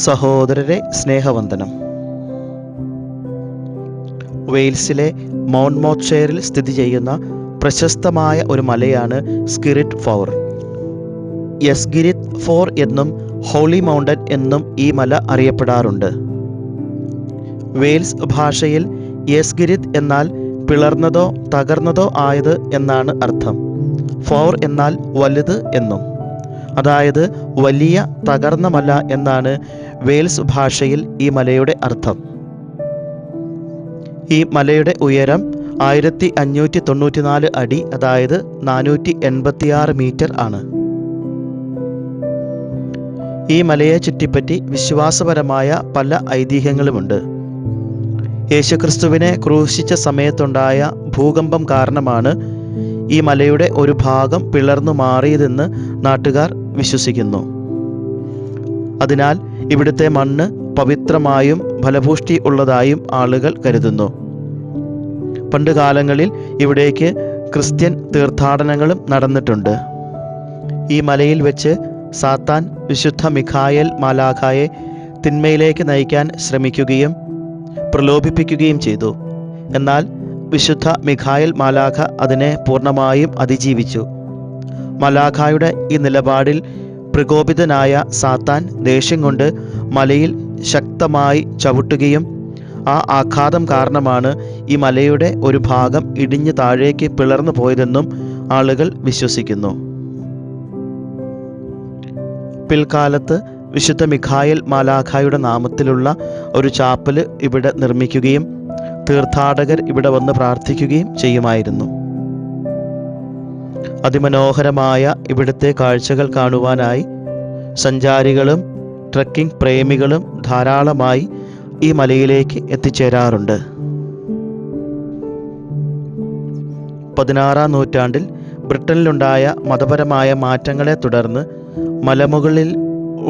സഹോദരരെ സ്നേഹവന്ദനം. വെയിൽസിലെ മൗണ്ട്മോത്ഷെയറിൽ സ്ഥിതി ചെയ്യുന്ന പ്രശസ്തമായ ഒരു മലയാണ് സ്കിറിറ്റ് ഫോർ. യസ്ഗിരിത് ഫോർ എന്നും ഹോളി മൗണ്ടൻ എന്നും ഈ മല അറിയപ്പെടാറുണ്ട്. വെയിൽസ് ഭാഷയിൽ യസ്ഗിരിത് എന്നാൽ പിളർന്നതോ തകർന്നതോ ആയത് എന്നാണ് അർത്ഥം. ഫോർ എന്നാൽ വലുത് എന്നും, അതായത് വലിയ തകർന്ന മല എന്നാണ് വെയിൽസ് ഭാഷയിൽ ഈ മലയുടെ അർത്ഥം. ഈ മലയുടെ ഉയരം 1594 അടി, അതായത് 486 മീറ്റർ ആണ്. ഈ മലയെ ചുറ്റിപ്പറ്റി വിശ്വാസപരമായ പല ഐതിഹ്യങ്ങളുമുണ്ട്. യേശുക്രിസ്തുവിനെ ക്രൂശിച്ച സമയത്തുണ്ടായ ഭൂകമ്പം കാരണമാണ് ഈ മലയുടെ ഒരു ഭാഗം പിളർന്നു മാറിയതെന്ന് നാട്ടുകാർ വിശ്വസിക്കുന്നു. അതിനാൽ ഇവിടുത്തെ മണ്ണ് പവിത്രമായും ഫലപുഷ്ടി ഉള്ളതായും ആളുകൾ കരുതുന്നു. പണ്ടുകാലങ്ങളിൽ ഇവിടേക്ക് ക്രിസ്ത്യൻ തീർത്ഥാടനങ്ങളും നടന്നിട്ടുണ്ട്. ഈ മലയിൽ വെച്ച് സാത്താൻ വിശുദ്ധ മിഖായേൽ മാലാഖയെ തിന്മയിലേക്ക് നയിക്കാൻ ശ്രമിക്കുകയും പ്രലോഭിപ്പിക്കുകയും ചെയ്തു. എന്നാൽ വിശുദ്ധ മിഖായേൽ മാലാഖ അതിനെ പൂർണ്ണമായും അതിജീവിച്ചു. മാലാഖയുടെ ഈ നിലപാടിൽ പ്രകോപിതനായ സാത്താൻ ദേഷ്യം കൊണ്ട് മലയിൽ ശക്തമായി ചവിട്ടുകയും ആ ആഘാതം കാരണമാണ് ഈ മലയുടെ ഒരു ഭാഗം ഇടിഞ്ഞു താഴേക്ക് പിളർന്നു പോയതെന്നും ആളുകൾ വിശ്വസിക്കുന്നു. പിൽക്കാലത്ത് വിശുദ്ധ മിഖായേൽ മാലാഖയുടെ നാമത്തിലുള്ള ഒരു ചാപ്പൽ ഇവിടെ നിർമ്മിക്കുകയും തീർത്ഥാടകർ ഇവിടെ വന്ന് പ്രാർത്ഥിക്കുകയും ചെയ്യുമായിരുന്നു. അതിമനോഹരമായ ഇവിടുത്തെ കാഴ്ചകൾ കാണുവാനായി സഞ്ചാരികളും ട്രക്കിംഗ് പ്രേമികളും ധാരാളമായി ഈ മലയിലേക്ക് എത്തിച്ചേരാറുണ്ട്. 16-ാം നൂറ്റാണ്ടിൽ ബ്രിട്ടനിലുണ്ടായ മതപരമായ മാറ്റങ്ങളെ തുടർന്ന് മലമുകളിൽ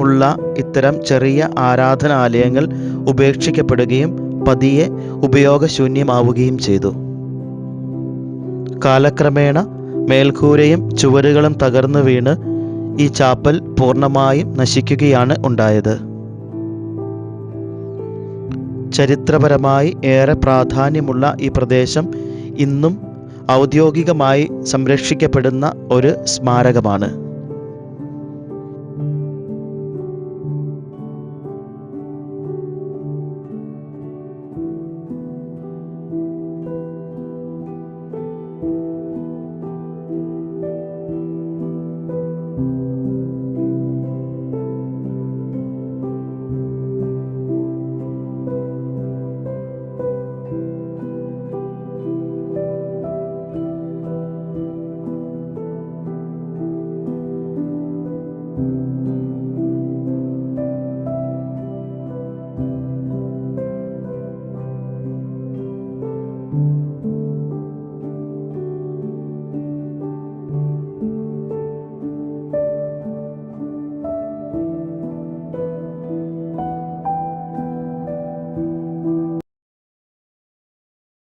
ഉള്ള ഇത്തരം ചെറിയ ആരാധനാലയങ്ങൾ ഉപേക്ഷിക്കപ്പെടുകയും പതിയെ ഉപയോഗശൂന്യമാവുകയും ചെയ്തു. കാലക്രമേണ മേൽക്കൂരയും ചുവരുകളും തകർന്നു വീണ് ഈ ചാപ്പൽ പൂർണ്ണമായും നശിക്കുകയാണ് ഉണ്ടായത്. ചരിത്രപരമായി ഏറെ പ്രാധാന്യമുള്ള ഈ പ്രദേശം ഇന്നും ഔദ്യോഗികമായി സംരക്ഷിക്കപ്പെടുന്ന ഒരു സ്മാരകമാണ്.